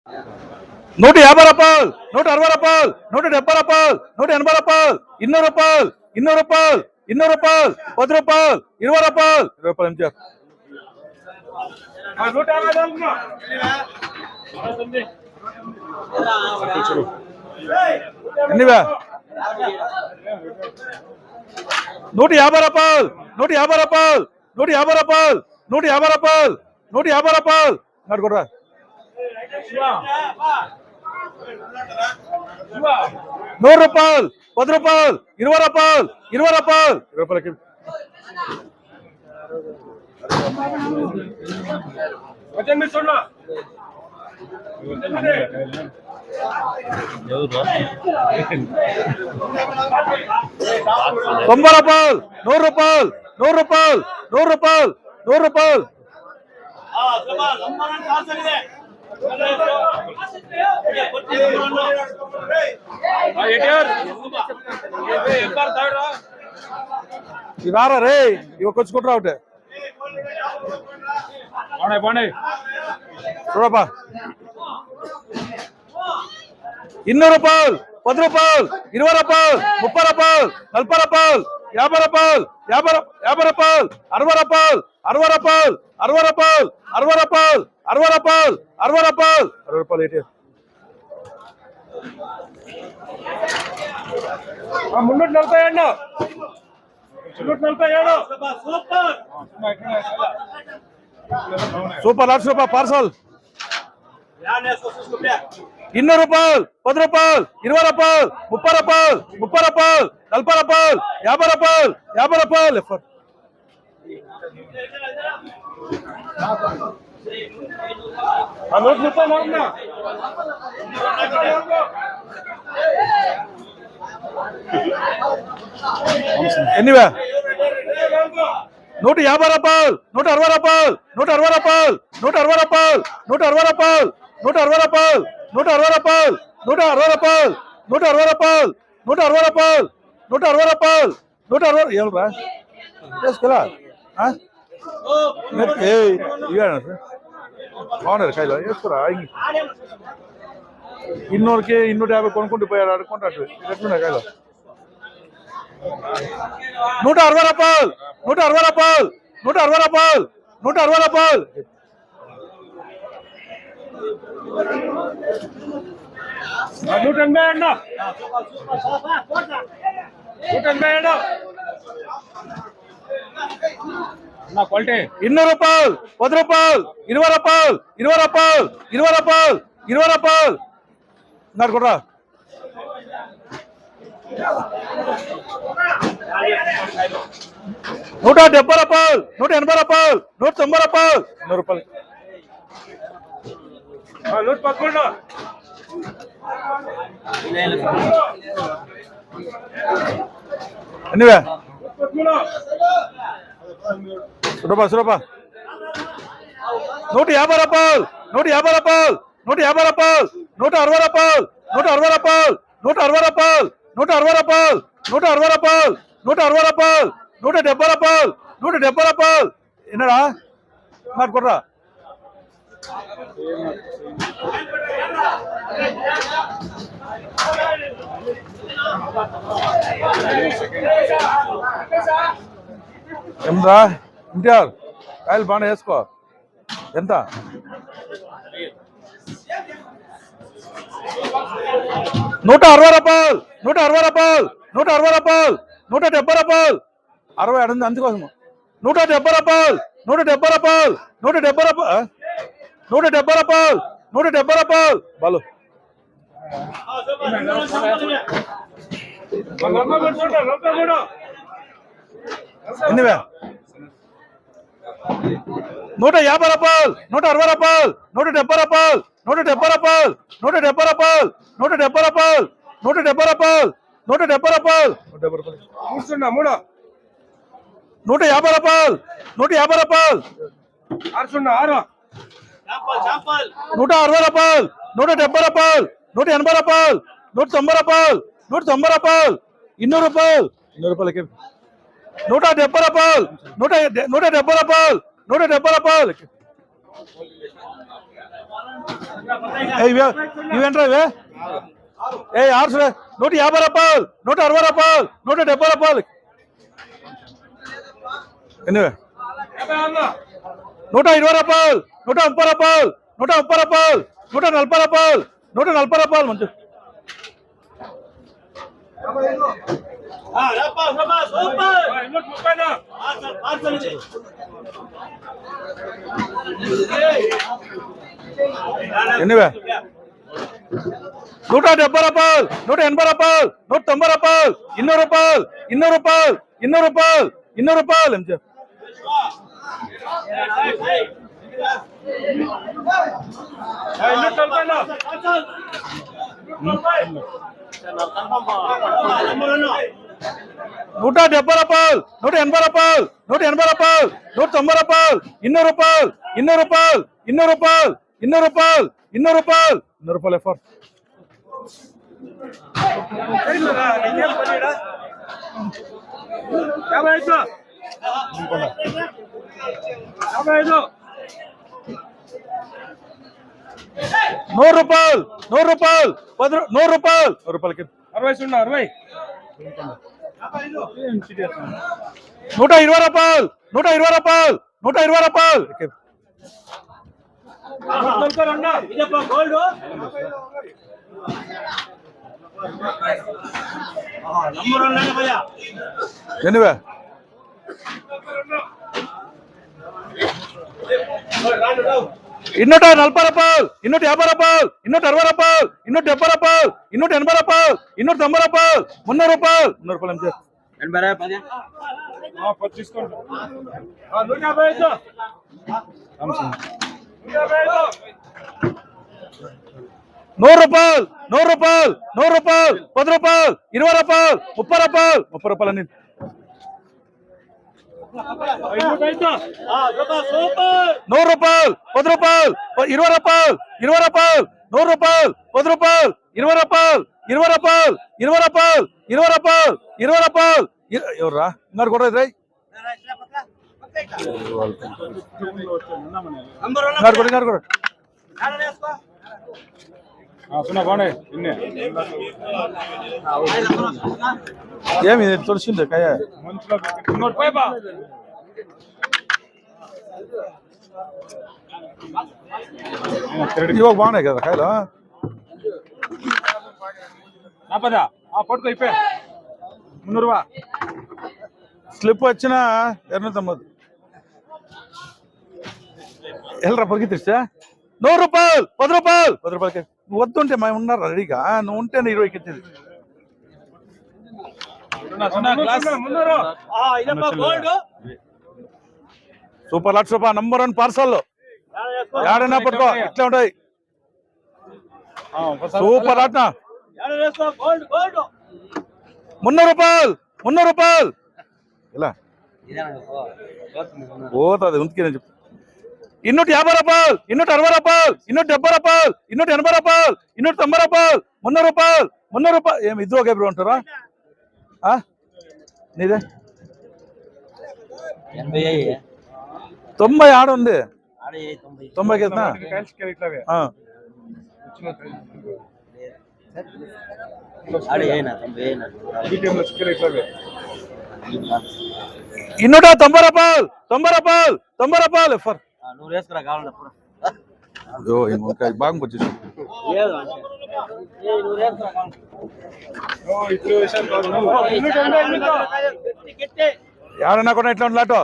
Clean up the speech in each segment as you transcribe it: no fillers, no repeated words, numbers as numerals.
150 రూపాయలు, 160 రూపాయలు, 170 రూపాయలు, 180 రూపాయలు, 200 రూపాయలు, 200 రూపాయలు, 200 రూపాయలు, 10 రూపాయలు, 20 రూపాయలు, 20 రూపాయలు ఎంచారు. ఎన్నివే 150 రూపాయలు, 150 రూపాయలు, 150 రూపాయలు, 150 రూపాయలు, 150 రూపాయలు నడుకోరా. 100 రూపాయలు, 10 రూపాయలు, 20 రూపాయలు, 20 రూపాయలు, 20 రూపాయలకి. తొంభై రూపాయలు, 100 రూపాయలు, 100 రూపాయలు, 100 రూపాయలు, 100 రూపాయలు. రారా రే ఇవకొచ్చుకుంటారా ఒకటే చూడపా. 200 రూపాయలు, 10 రూపాయలు, 20 రూపాయలు, 30 రూపాయలు, 40 రూపాయలు, 50 రూపాయలు, 50 రూపాయలు, 60 రూపాయలు, 60 రూపాయలు, 60 రూపాయలు, 60 రూపాయలు, 60 రూపాయలు, 60 రూపాయలు, 60 రూపాయలు. ఏంటి 347 సూపర్ 1,00,000 రూపాయలు పార్సల్. 200 రూపాయలు, 10 రూపాయలు, 20 రూపాయలు, 30 రూపాయలు, 30 రూపాయలు, 40 రూపాయలు, 50 రూపాయలు, 50 రూపాయలు. 100 రూపాయలు ఎన్నివే 150 రూపాయలు, 160 రూపాయలు, 160 రూపాయలు, 160 రూపాయలు, 160 రూపాయలు, 160 రూపాయలు, 160 రూపాయలు, 160 రూపాయలు, 160 రూపాయలు, 160 రూపాయలు, 160 రూపాయలు, 160 ఏమరా వేసుకోలా బాగున్నారు కాయలు వేసుకోరా. 200కి 250 కొనుక్కుంటూ పోయారు అడుకుంటాడు. ఎట్లున్నా కాయలు 160 రూపాయలు, 160 రూపాయలు, 160 రూపాయలు, 160 రూపాయలు. 200 రూపాయలు, 10 రూపాయలు, 20 రూపాయలు, 20 రూపాయలు, 20 రూపాయలు, 20 రూపాయలు నడుకోరా. 170 రూపాయలు, 180 రూపాయలు, 190 రూపాయలు, 100 రూపాయలు. 111 ఎన్నివే రూపాయలు 150 రూపాయలు, 150 రూపాయలు, 150 రూపాయలు, 160 రూపాయలు, 160 రూపాయలు, 160 రూపాయలు, 160 రూపాయలు, 170 రూపాయలు, 170 రూపాయలు, 170 రూపాయలు. ఎన్నడా మాట్లాడరా. ఎంరా ఇంటిఆర్ కాయలు బాగా వేసుకో. ఎంత 160 రూపాయలు, 160 రూపాయలు, 160 రూపాయలు, 170 రూపాయలు, 60 అడుంది అందుకోసము. 170 రూపాయలు, 170 రూపాయలు, 170 రూపాయలు, 170 రూపాయలు, 170 రూపాయలు బాలు. ఎన్నివే 150 రూపాయలు, 160 రూపాయలు, 170 రూపాయలు, 170 రూపాయలు, 170 రూపాయలు, 170 రూపాయలు, 170 రూపాయలు, 170 రూపాయలు, 150 రూపాయలు, 150 రూపాయలు, 150 రూపాయలు, 160 రూపాయలు, 160 రూపాయలు, 170 రూపాయలు, 180 రూపాయలు, 190 రూపాయలు, 190 రూపాయలు, 200 రూపాయలు, 200 రూపాయలకి. 170 రూపాయలు, 170 రూపాయలు, 170 రూపాయలు, ఇవేంట్రా ఇవే? 6 150 రూపాయలు, 160 రూపాయలు, 170 రూపాయలు. ఎన్ని? 120 రూపాయలు, 130 రూపాయలు, 130 రూపాయలు, 140 రూపాయలు, 140 రూపాయలు. మంచి 170 రూపాయలు, 180 రూపాయలు, 190 రూపాయలు, 200 రూపాయలు, 200 రూపాయలు, 200 రూపాయలు, 200 రూపాయలు. ఏం చెప్పు? 170 రూపాయలు, 180 రూపాయలు, 180 రూపాయలు, 190 రూపాయలు, 200 రూపాయలు, 200 రూపాయలు, 200 రూపాయలు, 200 రూపాయలు, 200 రూపాయలు, 200 రూపాయలు. ఎఫర్ 100 రూపాయలు, 100 రూపాయలు, 100 రూపాయలు, 100 రూపాయలకి 60 120 రూపాయలు, 120 రూపాయలు, 120 రూపాయలు. ఎనివే 240 రూపాయలు, 250 రూపాయలు, 260 రూపాయలు, 270 రూపాయలు, 280 రూపాయలు, 290 రూపాయలు, 300 రూపాయలు, 300 రూపాయలు. అంతే 100 రూపాయలు, 100 రూపాయలు, 100 రూపాయలు, 10 రూపాయలు, 20 రూపాయలు, 30 రూపాయలు, 30 రూపాయలు. అన్ని 100 రూపాయలు, 10 రూపాయలు, 20 రూపాయలు, 20 రూపాయలు, 100 రూపాయలు, 10 రూపాయలు, 20 రూపాయలు, 20 రూపాయలు, 20 రూపాయలు, 20 రూపాయలు, 20 రూపాయలు. ఎవర్రా ఇంగారు కూడా ఇద్దరు ఏమి తొలిసింది కాయ ఇవాళ బాగున్నాయి కదా కాయలు. పట్టుకో అయిపోయా 300 రూపా స్లిప్ వచ్చిన ఎర్నతమ్మదు వెళ్ళరా పొగి తెచ్చా. 100 రూపాయలు, 10 రూపాయలు, 10 రూపాయలకి. నువ్వు వద్దుంటే మేము ఉన్నారు రెడీగా. నువ్వు ఉంటే 20కి ఇచ్చేది. సూపర్ లక్ష రూపాయలు నంబర్ 1 పార్సల్ ఏడైనా పట్టుకో. ఇట్లా ఉంటాయి సూపర్ లాట్. 300 రూపాయలు, 300 రూపాయలు. ఇలా పోతుంది ఉంచుకే నేను చెప్తా. 250 రూపాయలు, 260 రూపాయలు, 270 రూపాయలు, 280 రూపాయలు, 290 రూపాయలు, 300 రూపాయలు, 300 రూపాయలు. ఏమి ఇద్దరు ఒకే బ్రో అంటారా? నీదే 90 ఆడ ఉంది. 90కి ఎత్తునా? ఇన్నూట 90 రూపాయలు, 90 రూపాయలు, 90 రూపాయలు. ఎఫర్ బాగా వచ్చేసి ఏడన్నా కూడా ఎట్లా లాటో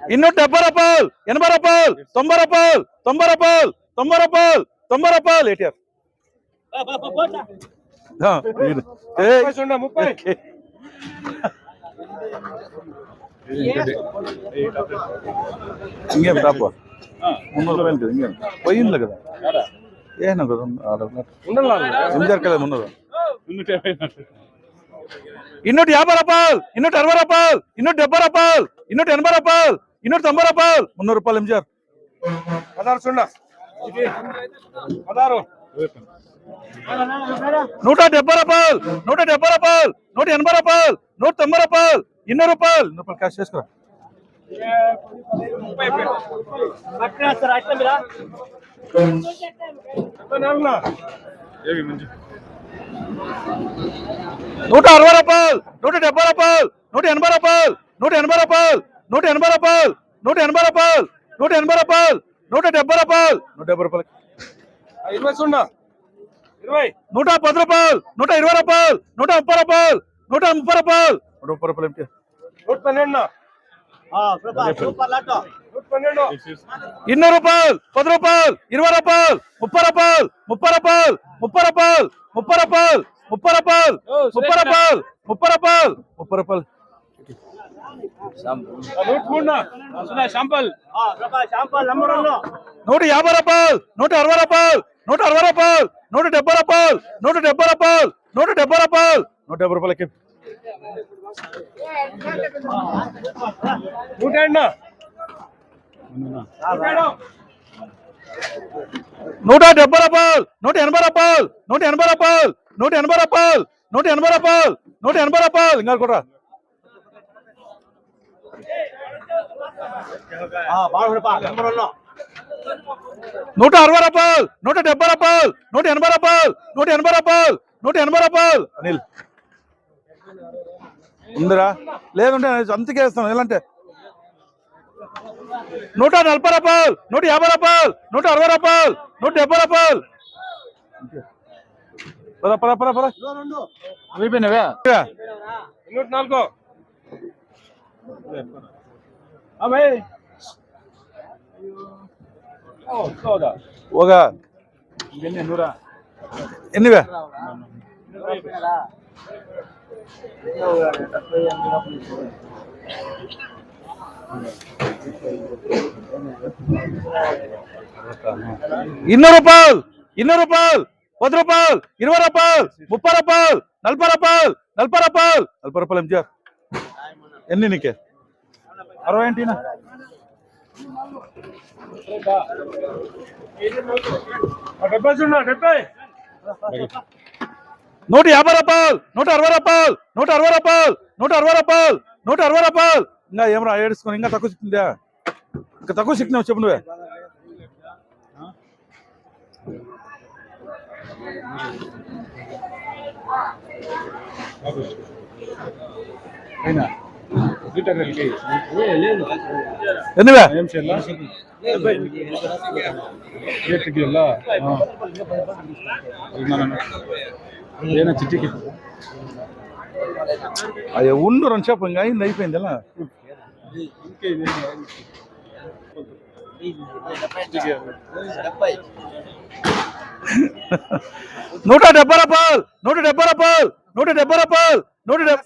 270 రూపాయలు, 80 రూపాయలు, 90 రూపాయలు, 90 రూపాయలు, 90 రూపాయలు, 90 రూపాయలు. ఏటీఆర్ ఇంకేం తాప 300 రూపాయలు కదా. ఇంకేం పోయింది కదా. ఏనా కదా ఎంజార్ కదా 300. 250 రూపాయలు, 260 రూపాయలు, 270 రూపాయలు, 280 రూపాయలు, 290 రూపాయలు, 300 రూపాయలు. ఎంజార్ 170 రూపాయలు, 170 రూపాయలు, 180 రూపాయలు, 180 రూపాయలు, 190 రూపాయలు, 200 రూపాయలు. 200 రూపాయలు క్యాష్ చేసుకురా. నూట 60 రూపాయలు, 170 రూపాయలు, 180 రూపాయలు, 180 రూపాయలు, 180 రూపాయలు, 180 రూపాయలు, 180 రూపాయలు, 170 రూపాయలు, 170 రూపాయలు, 110 రూపాయలు, 120 రూపాయలు, 130 రూపాయలు, 130 రూపాయలు, 130 రూపాయలు ఏంటి? 200 రూపాయలు, 10 రూపాయలు, 20 రూపాయలు, 30 రూపాయలు, 30 రూపాయలు, 30 రూపాయలు, 30 రూపాయలు, 30 రూపాయలు, 30 రూపాయలు, 30 రూపాయలు, 30 రూపాయలు, 150 రూపాయలు, 160 రూపాయలు, 160 రూపాయలు, 170 రూపాయలు, 170 రూపాయలు, 170 రూపాయలు, 170 రూపాయలకి 170 రూపాయలు, 180 రూపాయలు, 180 రూపాయలు, 180 రూపాయలు, 180 రూపాయలు, 180 రూపాయలు, ఇంకా కూడా 160 రూపాయలు, 170 రూపాయలు, 180 రూపాయలు, 180 రూపాయలు, 180 రూపాయలు, అనిల్ ఉందిరా లేదంటే అంతకే వేస్తాను ఎలాంటే 140 రూపాయలు, 150 రూపాయలు, 160 రూపాయలు, 170 రూపాయలు, అయిపోయినవే 104 ఒక ఎన్నివే ఇన్నూరు రూపాయలు, 10 రూపాయలు, 20 రూపాయలు, 30 రూపాయలు, 40 రూపాయలు, 40 రూపాయలు, 40 రూపాయలు ఎంజార్ ఎన్ని నీకే 60 ఏంటినా 150 రూపాయలు, 160 రూపాయలు, 160 రూపాయలు, 160 రూపాయలు, 160 రూపాయలు, ఇంకా ఏమరా ఏడుచుకొని ఇంకా తక్కువ సిక్కిందా ఇంకా తక్కువ సిక్కినావు చెప్పు నువ్వే ఎన్నివే చిట్టికి అయ్యో ఉండు రెండు చెప్పు ఇంకా అయింది అయిపోయింది ఎలా 170 రూపాయలు, 170 రూపాయలు, 170 రూపాయలు, 170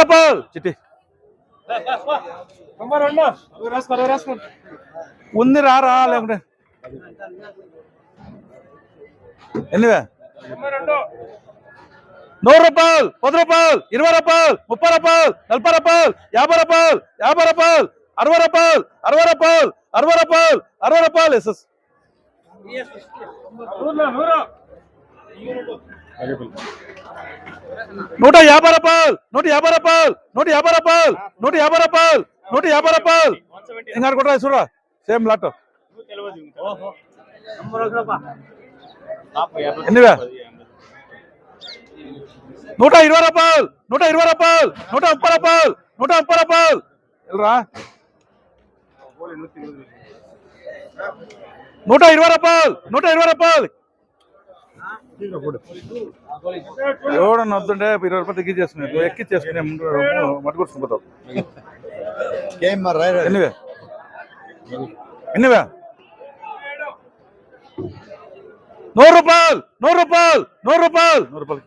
రూపాయలు చిట్టి ఉంది రారా లేకుంటే ఎన్నివే 100 రూపాయలు, 10 రూపాయలు, 20 రూపాయలు, 30 రూపాయలు, 40 రూపాయలు, 50 రూపాయలు, 50 రూపాయలు, 60 రూపాయలు, 60 రూపాయలు, 60 రూపాయలు, 60 రూపాయలు ఎస్ఎస్ 150 రూపాయలు, 150 రూపాయలు, 150 రూపాయలు, 150 రూపాయలు, 150 రూపాయలు, ఇంకా కూడా చూడరా సేమ్ లాట్ ఎన్నివే 120 రూపాయలు, 120 రూపాయలు, 130 రూపాయలు, 130 రూపాయలు రా 120 రూపాయలు, 120 రూపాయలు ఎవడన్నా వద్దుంటే 20 రూపాయలు తగ్గించేసుకున్నాను ఎక్కిచ్చేసుకునే మట్టుకొచ్చుకుపోతావు ఎన్నివే ఎన్నివే 100 రూపాయలు, 100 రూపాయలు, 100 రూపాయలు, 100 రూపాయలు